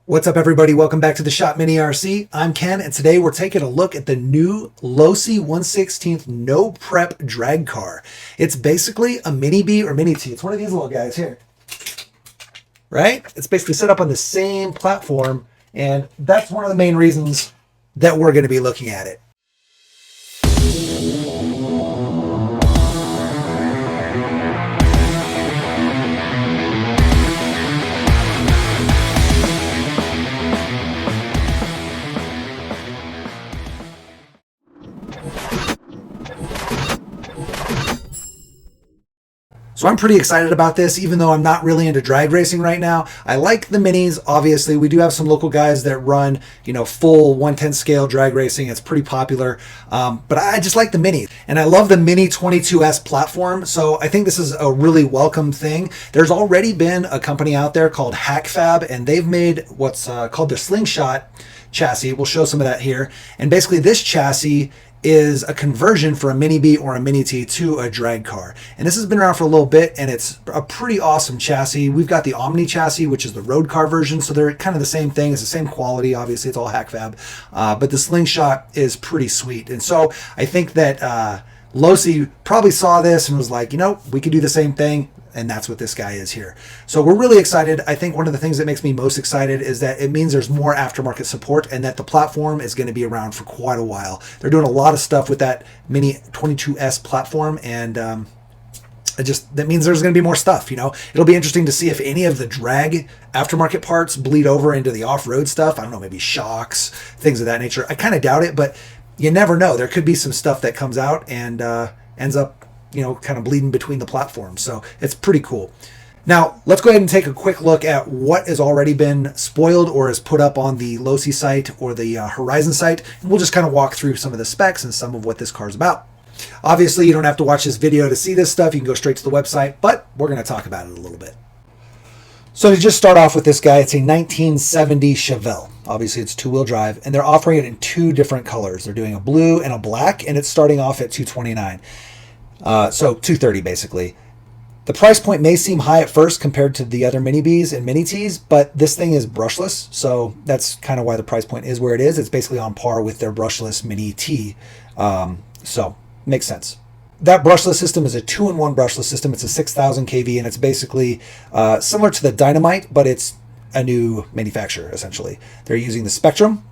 What's up, everybody? Welcome back to the Shop Mini RC. I'm Ken, and today we're taking a look at the new Losi 1/16 no prep drag car. It's basically a mini B or mini T. It's one of these little guys here, right? It's basically set up on the same platform, and that's one of the main reasons that we're going to be looking at it. So I'm pretty excited about this, even though I'm not really into drag racing right now. I like the minis, obviously. We do have some local guys that run, full 1/10 scale drag racing. It's pretty popular. But I just like the minis. And I love the Mini 22S platform. So I think this is a really welcome thing. There's already been a company out there called HackFab, and they've made what's called the Slingshot chassis. We'll show some of that here. And basically this chassis is a conversion for a mini B or a mini T to a drag car. And this has been around for a little bit, and it's a pretty awesome chassis. We've got the Omni chassis, which is the road car version, so they're kind of the same thing. It's the same quality, obviously. It's all HackFab. But the Slingshot is pretty sweet. And so I think that Losi probably saw this and was like, we could do the same thing. And that's what this guy is here. So we're really excited. I think one of the things that makes me most excited is that it means there's more aftermarket support and that the platform is going to be around for quite a while. They're doing a lot of stuff with that Mini 22S platform, and that means there's going to be more stuff. It'll be interesting to see if any of the drag aftermarket parts bleed over into the off-road stuff. I don't know, maybe shocks, things of that nature. I kind of doubt it, but you never know. There could be some stuff that comes out and ends up kind of bleeding between the platforms. So it's pretty cool. Now, let's go ahead and take a quick look at what has already been spoiled or is put up on the Losi site or the Horizon site. And we'll just kind of walk through some of the specs and some of what this car is about. Obviously, you don't have to watch this video to see this stuff. You can go straight to the website, but we're going to talk about it a little bit. So to just start off with this guy, it's a 1970 Chevelle. Obviously, it's two-wheel drive, and they're offering it in two different colors. They're doing a blue and a black, and it's starting off at $229. So $230 basically. The price point may seem high at first compared to the other mini Bs and mini Ts, but this thing is brushless, so that's kind of why the price point is where it is. It's basically on par with their brushless mini T, so makes sense. That brushless system is a 2-in-1 brushless system. It's a 6,000 kV, and it's basically similar to the Dynamite, but it's a new manufacturer essentially. They're using the Spectrum,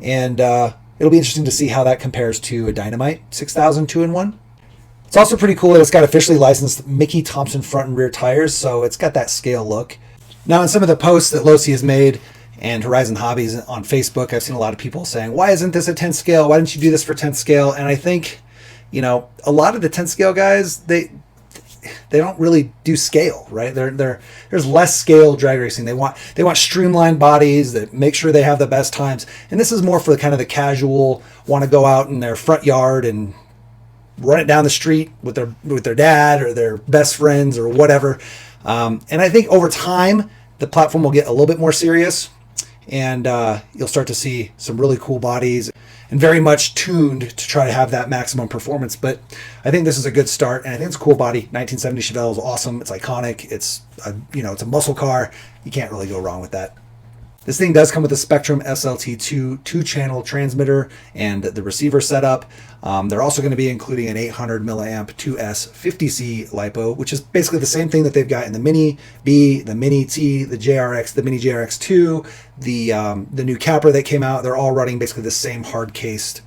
and it'll be interesting to see how that compares to a Dynamite 6,000 2-in-1. It's also pretty cool that it's got officially licensed Mickey Thompson front and rear tires, so it's got that scale look. Now, in some of the posts that Losi has made and Horizon Hobbies on Facebook, I've seen a lot of people saying, why isn't this a 10 scale? Why didn't you do this for 10 scale? And I think, a lot of the 10 scale guys, they don't really do scale, right? There's less scale drag racing. They want streamlined bodies that make sure they have the best times. And this is more for kind of the casual, want to go out in their front yard and run it down the street with their dad or their best friends or whatever. And I think over time, the platform will get a little bit more serious, and you'll start to see some really cool bodies and very much tuned to try to have that maximum performance. But I think this is a good start, and I think it's a cool body. 1970 Chevelle is awesome. It's iconic. It's it's a muscle car. You can't really go wrong with that. This thing does come with a Spectrum SLT2 2-channel transmitter and the receiver setup. They're also going to be including an 800 milliamp 2S 50C LiPo, which is basically the same thing that they've got in the Mini B, the Mini T, the JRX, the Mini JRX2, the new Capra that came out. They're all running basically the same hard-cased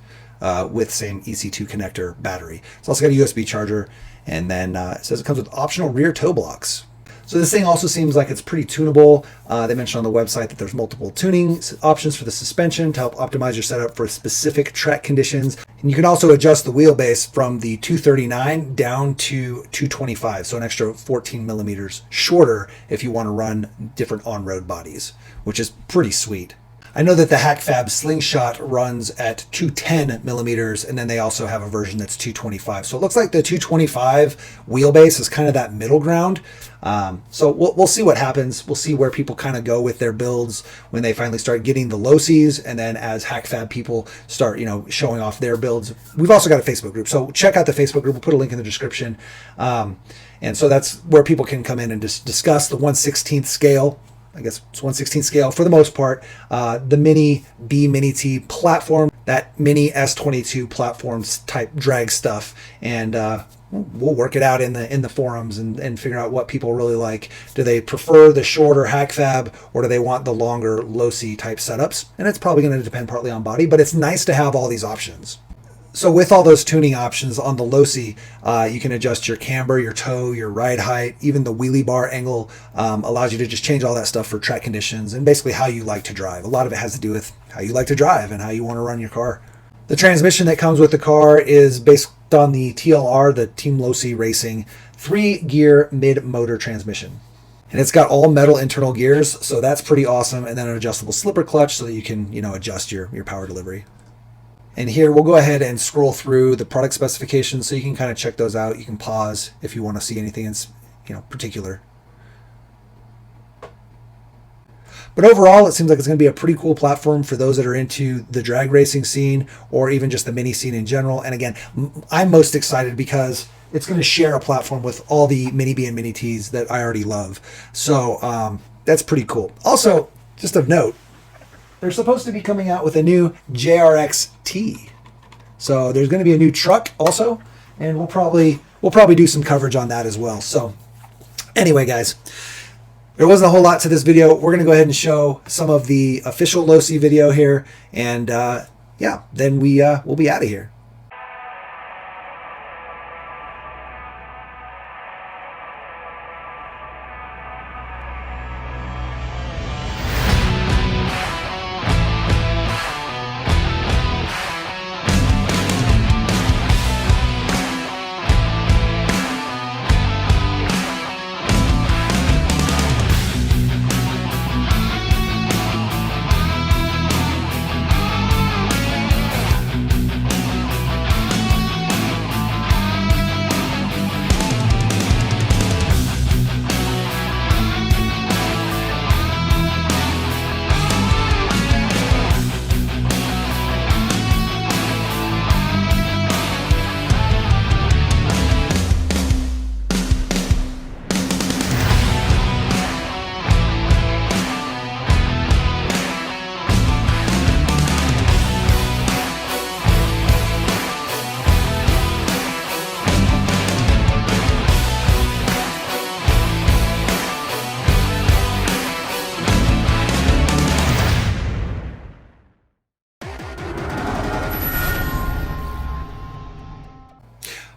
with same EC2 connector battery. It's also got a USB charger, and then it says it comes with optional rear toe blocks. So this thing also seems like it's pretty tunable. They mentioned on the website that there's multiple tuning options for the suspension to help optimize your setup for specific track conditions. And you can also adjust the wheelbase from the 239 down to 225, so an extra 14 millimeters shorter if you want to run different on-road bodies, which is pretty sweet. I know that the HackFab Slingshot runs at 210 millimeters, and then they also have a version that's 225. So it looks like the 225 wheelbase is kind of that middle ground. So we'll see what happens. We'll see where people kind of go with their builds when they finally start getting the Losis, and then as HackFab people start, showing off their builds. We've also got a Facebook group, so check out the Facebook group. We'll put a link in the description. And so that's where people can come in and just discuss the 1/16 scale I guess it's 1/16 scale for the most part. The Mini B, Mini T platform, that Mini S22 platforms type drag stuff, and we'll work it out in the forums and figure out what people really like. Do they prefer the shorter hack fab, or do they want the longer Losi type setups? And it's probably going to depend partly on body, but it's nice to have all these options. So with all those tuning options on the Losi, you can adjust your camber, your toe, your ride height, even the wheelie bar angle allows you to just change all that stuff for track conditions and basically how you like to drive. A lot of it has to do with how you like to drive and how you want to run your car. The transmission that comes with the car is based on the TLR, the Team Losi Racing 3-gear mid-motor transmission. And it's got all metal internal gears, so that's pretty awesome. And then an adjustable slipper clutch so that you can, adjust your power delivery. And here we'll go ahead and scroll through the product specifications so you can kind of check those out. You can pause if you want to see anything in particular. But overall, it seems like it's going to be a pretty cool platform for those that are into the drag racing scene or even just the mini scene in general. And again, I'm most excited because it's going to share a platform with all the Mini B and Mini Ts that I already love. So that's pretty cool. Also, just of note, they're supposed to be coming out with a new JRX-T. So there's going to be a new truck also, and we'll probably do some coverage on that as well. So anyway, guys, there wasn't a whole lot to this video. We're going to go ahead and show some of the official Losi video here, and yeah, then we'll be out of here.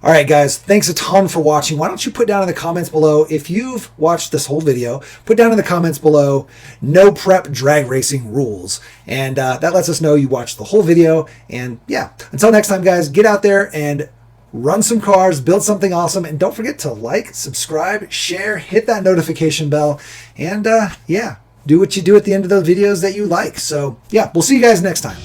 All right, guys, thanks a ton for watching. Why don't you put down in the comments below, if you've watched this whole video, put down in the comments below, no prep drag racing rules. And that lets us know you watched the whole video. And yeah, until next time, guys, get out there and run some cars, build something awesome. And don't forget to like, subscribe, share, hit that notification bell. And yeah, do what you do at the end of those videos that you like. So yeah, we'll see you guys next time.